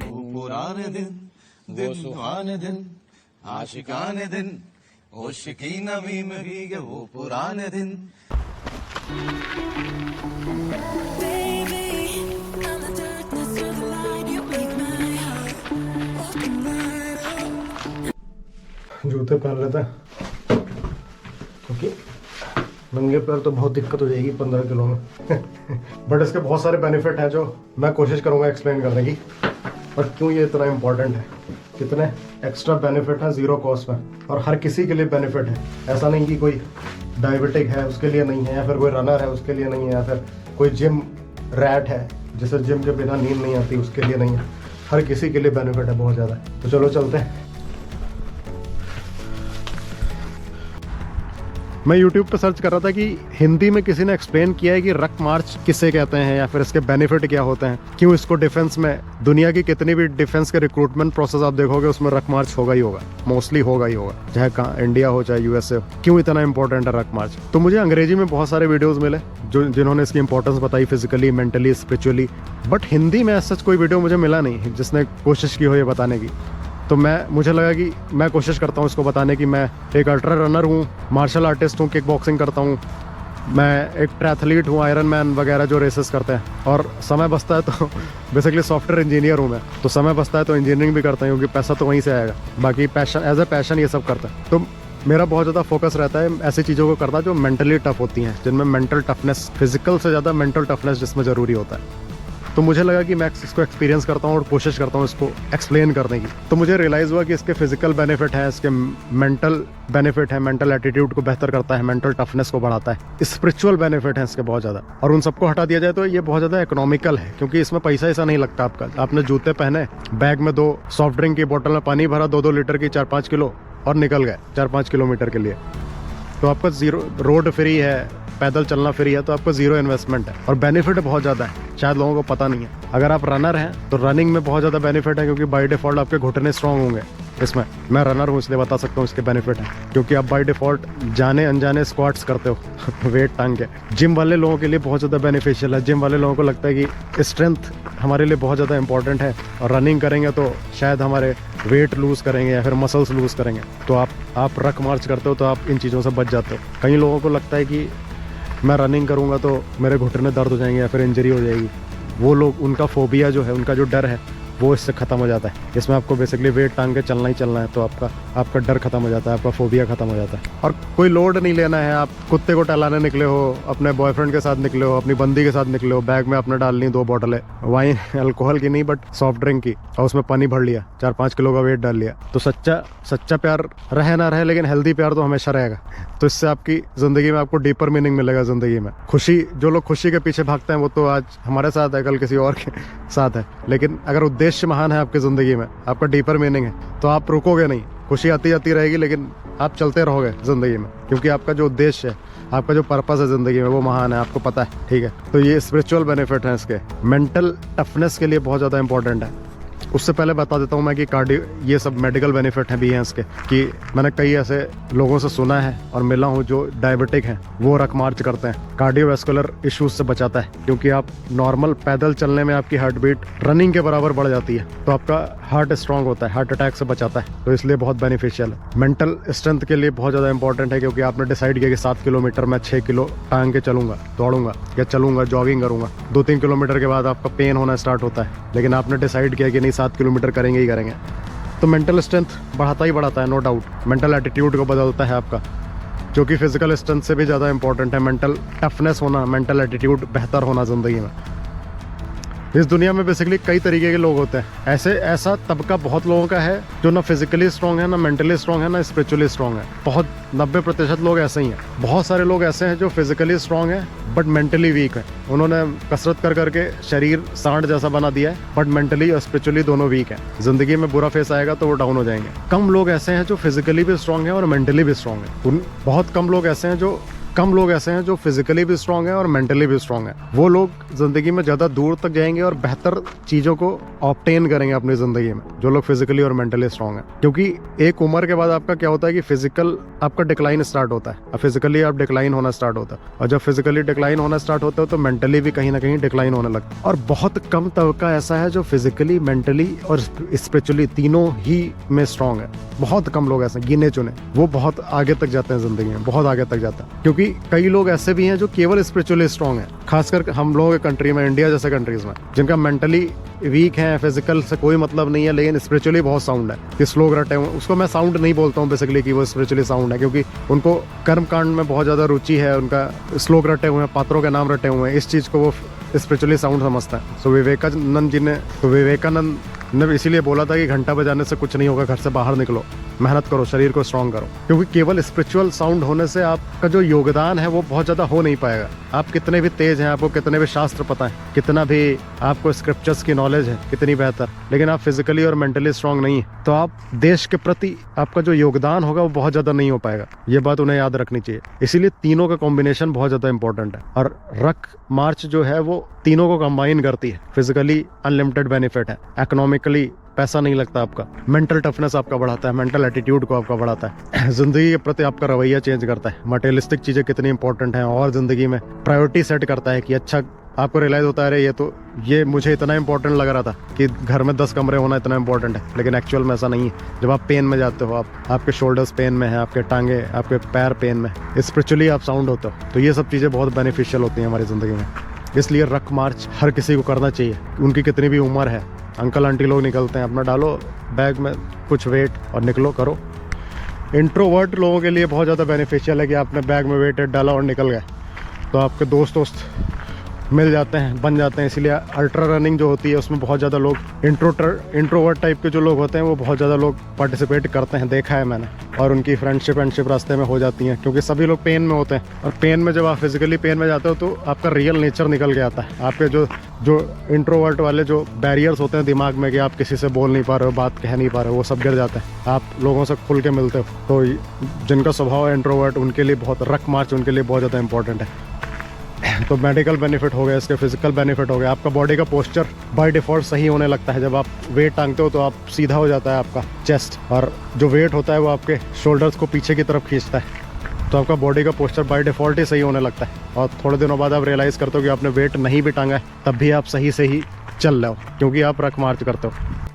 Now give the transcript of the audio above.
वो पुराने दिन, दिन सुहाने दिन, आशिकाने दिन, ओशिकी नमी में भीगे वो पुराने दिन। जूते पहन लेते हैं क्योंकि नंगे पैर तो बहुत दिक्कत हो जाएगी 15 किलो में। बट इसके बहुत सारे बेनिफिट हैं जो मैं कोशिश करूंगा एक्सप्लेन करने की, और क्यों ये इतना इम्पोर्टेंट है, कितने एक्स्ट्रा बेनिफिट हैं ज़ीरो कॉस्ट में, और हर किसी के लिए बेनिफिट है। ऐसा नहीं कि कोई डायबिटिक है उसके लिए नहीं है, या फिर कोई रनर है उसके लिए नहीं है, या फिर कोई जिम रैट है जिसे जिम के बिना नींद नहीं आती उसके लिए नहीं है। हर किसी के लिए बेनिफिट है बहुत ज़्यादा। तो चलो चलते हैं। मैं YouTube पे सर्च कर रहा था कि हिंदी में किसी ने एक्सप्लेन किया है कि रक मार्च किसे कहते हैं, या फिर इसके बेनिफिट क्या होते हैं, क्यों इसको डिफेंस में, दुनिया की कितनी भी डिफेंस के रिक्रूटमेंट प्रोसेस आप देखोगे उसमें रक मार्च होगा ही होगा, मोस्टली होगा ही होगा, चाहे कहाँ इंडिया हो चाहे USA हो। क्यों इतना इंपॉर्टेंट है रक मार्च? तो मुझे अंग्रेजी में बहुत सारे वीडियोज़ मिले जिन्होंने इसकी इंपॉर्टेंस बताई physically, mentally, spiritually, but Hindi में ऐसा कोई वीडियो मुझे मिला नहीं जिसने कोशिश की हो ये बताने की। तो मुझे लगा कि मैं कोशिश करता हूँ इसको बताने की। मैं एक अल्ट्रा रनर हूँ, मार्शल आर्टिस्ट हूँ, किक बॉक्सिंग करता हूँ, मैं एक ट्रैथलीट हूँ, आयरन मैन वगैरह जो रेसेस करते हैं, और समय बचता है तो बेसिकली सॉफ्टवेयर इंजीनियर हूँ मैं, तो समय बचता है तो इंजीनियरिंग भी करता हूँ क्योंकि पैसा तो वहीं से आएगा। बाकी पैशन, एज ए पैशन ये सब करता है। तो मेरा बहुत ज़्यादा फोकस रहता है ऐसी चीज़ों को करना जो मेंटली टफ होती हैं, जिनमें मेंटल टफनेस, फिजिकल से ज़्यादा मेंटल टफनेस जिसमें ज़रूरी होता है। तो मुझे लगा कि मैं इसको एक्सपीरियंस करता हूँ और कोशिश करता हूँ इसको एक्सप्लेन करने की। तो मुझे रियलाइज़ हुआ कि इसके फिजिकल बेनिफिट है, इसके मेंटल बेनिफिट है, मेंटल एटीट्यूड को बेहतर करता है, मेंटल टफनेस को बढ़ाता है, स्पिरिचुअल बेनिफिट है इसके बहुत ज़्यादा। और उन सबको हटा दिया जाए तो ये बहुत ज़्यादा इकोनॉमिकल है, क्योंकि इसमें पैसा ऐसा नहीं लगता आपका। आपने जूते पहने, बैग में 2 सॉफ्ट ड्रिंक की बोतल में पानी भरा 2-2 लीटर की 4-5 किलो, और निकल गए 4-5 किलोमीटर के लिए। तो आपका ज़ीरो, रोड फ्री है, पैदल चलना फ्री है, तो आपको ज़ीरो इन्वेस्टमेंट है, और बेनिफिट बहुत ज़्यादा है, शायद लोगों को पता नहीं है। अगर आप रनर हैं तो रनिंग में बहुत ज़्यादा बेनिफिट है, क्योंकि बाय डिफ़ॉल्ट आपके घुटने स्ट्रॉन्ग होंगे। इसमें मैं रनर हूँ इसलिए बता सकता हूँ इसके बेनिफिट है, क्योंकि आप बाय डिफ़ॉल्ट जाने अनजाने स्क्वाट्स करते हो वेट टांग के। जिम वाले लोगों के लिए बहुत ज़्यादा बेनिफिशियल है। जिम वाले लोगों को लगता है कि स्ट्रेंथ हमारे लिए बहुत ज़्यादा इंपॉर्टेंट है, और रनिंग करेंगे तो शायद हमारे वेट लूज़ करेंगे या फिर मसल्स लूज़ करेंगे। तो आप रक मार्च करते हो तो आप इन चीज़ों से बच जाते हो। कई लोगों को लगता है कि मैं रनिंग करूँगा तो मेरे घुटने दर्द हो जाएंगे या फिर इंजरी हो जाएगी। वो लोग, उनका फोबिया जो है, उनका जो डर है, वो इससे ख़त्म हो जाता है। इसमें आपको बेसिकली वेट टांग के चलना ही चलना है, तो आपका डर ख़त्म हो जाता है, आपका फोबिया ख़त्म हो जाता है। और कोई लोड नहीं लेना है। आप कुत्ते को टहलाने निकले हो, अपने बॉयफ्रेंड के साथ निकले हो, अपनी बंदी के साथ निकले हो, बैग में अपने डालनी 2 बोतलें वाइन, अल्कोहल की नहीं बट सॉफ्ट ड्रिंक की, और उसमें पानी भर लिया, 4-5 किलो का वेट डाल लिया। तो सच्चा प्यार रहे ना रहे, लेकिन हेल्दी प्यार तो हमेशा रहेगा। तो इससे आपकी ज़िंदगी में आपको डीपर मीनिंग मिलेगा ज़िंदगी में। खुशी, जो लोग खुशी के पीछे भागते हैं वो तो आज हमारे साथ है, कल किसी और के साथ है, लेकिन अगर उद्देश्य महान है आपकी ज़िंदगी में, आपका डीपर मीनिंग है, तो आप रुकोगे नहीं। खुशी आती जाती रहेगी, लेकिन आप चलते रहोगे ज़िंदगी में, क्योंकि आपका जो उद्देश्य है, आपका जो पर्पस है ज़िंदगी में, वो महान है, आपको पता है। ठीक है, तो ये स्पिरिचुअल बेनिफिट है इसके। मेंटल टफनेस के लिए बहुत ज़्यादा इंपॉर्टेंट है। उससे पहले बता देता हूँ मैं कि कार्डियो, ये सब मेडिकल बेनिफिट हैं भी हैं इसके, कि मैंने कई ऐसे लोगों से सुना है और मिला हूँ जो डायबिटिक हैं, वो रक मार्च करते हैं। कार्डियोवैस्कुलर इश्यूज से बचाता है, क्योंकि आप नॉर्मल पैदल चलने में आपकी हार्ट बीट रनिंग के बराबर बढ़ जाती है, तो आपका हार्ट स्ट्रांग होता है, हार्ट अटैक से बचाता है, तो इसलिए बहुत बेनिफिशियल है। मेंटल स्ट्रेंथ के लिए बहुत ज़्यादा इंपॉर्टेंट है, क्योंकि आपने डिसाइड किया कि 7 किलोमीटर मैं 6 किलो टांग के चलूंगा, दौड़ूंगा या चलूंगा, जॉगिंग करूंगा। 2-3 किलोमीटर के बाद आपका पेन होना स्टार्ट होता है, लेकिन आपने डिसाइड किया कि नहीं 7 किलोमीटर करेंगे ही करेंगे। तो मेंटल स्ट्रेंथ बढ़ाता ही बढ़ाता है, नो डाउट। मेंटल एटीट्यूड को बदलता है आपका, जो कि फिजिकल स्ट्रेंथ से भी ज़्यादा इंपॉर्टेंट है। मेंटल टफनेस होना, मेंटल एटीट्यूड बेहतर होना ज़िंदगी में। इस दुनिया में बेसिकली कई तरीके के लोग होते हैं। ऐसा तबका बहुत लोगों का है जो ना फिजिकली स्ट्रांग है, ना मेंटली स्ट्रांग है, ना स्पिरिचुअली स्ट्रांग है। बहुत 90% लोग ऐसे ही हैं। बहुत सारे लोग ऐसे हैं जो फिजिकली स्ट्रांग है बट मेंटली वीक है। उन्होंने कसरत कर करके शरीर सांड जैसा बना दिया है, बट मेंटली और स्पिरिचुअली दोनों वीक है। जिंदगी में बुरा फेस आएगा तो वो डाउन हो जाएंगे। कम लोग ऐसे हैं जो फिजिकली भी स्ट्रांग है और मेंटली भी स्ट्रांग है। बहुत कम लोग ऐसे हैं जो कम लोग ऐसे हैं जो फिजिकली भी स्ट्रांग हैं और मेंटली भी स्ट्रांग हैं। वो लोग जिंदगी में ज़्यादा दूर तक जाएंगे और बेहतर चीज़ों को ऑब्टेन करेंगे अपनी ज़िंदगी में, जो लोग फिजिकली और मेंटली स्ट्रांग हैं। क्योंकि एक उम्र के बाद आपका क्या होता है कि फिजिकल आपका डिक्लाइन स्टार्ट होता है, अब फिजिकली आप डिक्लाइन होना स्टार्ट होता है, और जब फिजिकली डिक्लाइन होना स्टार्ट होता है तो मेंटली भी कहीं ना कहीं डिक्लाइन होने लगता है। और बहुत कम तबका ऐसा है जो फिजिकली, मेंटली और स्पिरिचुअली तीनों ही में स्ट्रांग है। बहुत कम लोग ऐसे गिने चुने, वो बहुत आगे तक जाते हैं जिंदगी में, बहुत आगे तक जाता है। क्योंकि कई लोग ऐसे भी हैं जो केवल स्पिरिचुअली स्ट्रांग हैं, खासकर हम लोगों के कंट्री में, इंडिया जैसे कंट्रीज में, जिनका मेंटली वीक है, फिजिकल से कोई मतलब नहीं है, लेकिन स्पिरिचुअली बहुत साउंड है, कि श्लोक रटे हुए। उसको मैं साउंड नहीं बोलता हूँ बेसिकली कि वो स्पिरिचुअली साउंड है, क्योंकि उनको कर्म कांड में बहुत ज़्यादा रुचि है, उनका श्लोक रटे हुए हैं, पात्रों के नाम रटे हुए हैं, इस चीज़ को वो स्पिरिचुअली साउंड समझता है। तो विवेकानंद ने इसीलिए बोला था कि घंटा बजाने से कुछ नहीं होगा, घर से बाहर निकलो, मेहनत करो, शरीर को स्ट्रांग करो। क्योंकि केवल स्पिरिचुअल साउंड होने से आपका जो योगदान है वो बहुत ज़्यादा हो नहीं पाएगा। आप कितने भी तेज हैं, आपको कितने भी शास्त्र पता है, कितना भी आपको स्क्रिप्चर्स की नॉलेज है, कितनी बेहतर, लेकिन आप फिजिकली और मेंटली स्ट्रांग नहीं है, तो आप देश के प्रति आपका जो योगदान होगा वो बहुत ज़्यादा नहीं हो पाएगा। ये बात उन्हें याद रखनी चाहिए। इसीलिए तीनों का कॉम्बिनेशन बहुत ज़्यादा इंपॉर्टेंट है। और रक मार्च जो है वो तीनों को कंबाइन करती है। फिजिकली अनलिमिटेड बेनिफिट है, इकोनॉमिकली पैसा नहीं लगता आपका, मेंटल टफनेस आपका बढ़ाता है, मेंटल एटीट्यूड को आपका बढ़ाता है, जिंदगी के प्रति आपका रवैया चेंज करता है, मटेरियलिस्टिक चीज़ें कितनी इंपॉर्टेंट हैं और जिंदगी में प्रायोरिटी सेट करता है कि अच्छा, आपको रियलाइज होता है अरे ये मुझे इतना इंपॉर्टेंट लग रहा था कि घर में 10 कमरे होना इतना इंपॉर्टेंट है, लेकिन एक्चुअल में ऐसा नहीं है। जब आप पेन में जाते हो, आपके शोल्डर्स पेन में है, आपके टांगे, आपके पैर पेन में, स्पिरिचुअली आप साउंड होते हो, तो ये सब चीज़ें बहुत बेनिफिशियल होती हैं हमारी ज़िंदगी में। इसलिए रक मार्च हर किसी को करना चाहिए, उनकी कितनी भी उम्र है। अंकल आंटी लोग निकलते हैं, अपना डालो बैग में कुछ वेट और निकलो, करो। इंट्रोवर्ट लोगों के लिए बहुत ज़्यादा बेनिफिशियल है कि आपने बैग में वेट डाला और निकल गए, तो आपके दोस्त मिल जाते हैं, बन जाते हैं। इसीलिए अल्ट्रा रनिंग जो होती है उसमें बहुत ज़्यादा लोग इंट्रोवर्ट टाइप के जो लोग होते हैं वो बहुत ज़्यादा लोग पार्टिसिपेट करते हैं, देखा है मैंने, और उनकी फ्रेंडशिप रास्ते में हो जाती है, क्योंकि सभी लोग पेन में होते हैं। और पेन में जब आप फिजिकली पेन में जाते हो तो आपका रियल नेचर निकल के आता है। आपके जो इंट्रोवर्ट वाले जो बैरियर्स होते हैं दिमाग में कि आप किसी से बोल नहीं पा रहे हो, बात कह नहीं पा रहे हो, वो सब गिर जाते हैं, आप लोगों से खुल के मिलते हो। तो जिनका स्वभाव है इंट्रोवर्ट, उनके लिए बहुत रक मार्च उनके लिए बहुत ज़्यादा इंपॉर्टेंट है। तो मेडिकल बेनिफिट हो गया, इसके फिजिकल बेनिफिट हो गया, आपका बॉडी का पोस्चर बाय डिफॉल्ट सही होने लगता है। जब आप वेट टांगते हो तो आप सीधा हो जाता है आपका चेस्ट, और जो वेट होता है वो आपके शोल्डर्स को पीछे की तरफ खींचता है, तो आपका बॉडी का पोस्चर बाय डिफॉल्ट ही सही होने लगता है। और थोड़े दिनों बाद आप रियलाइज़ करते हो कि आपने वेट नहीं भी टांगा है, तब भी आप सही से ही चल रहे हो, क्योंकि आप रक मार्च करते हो।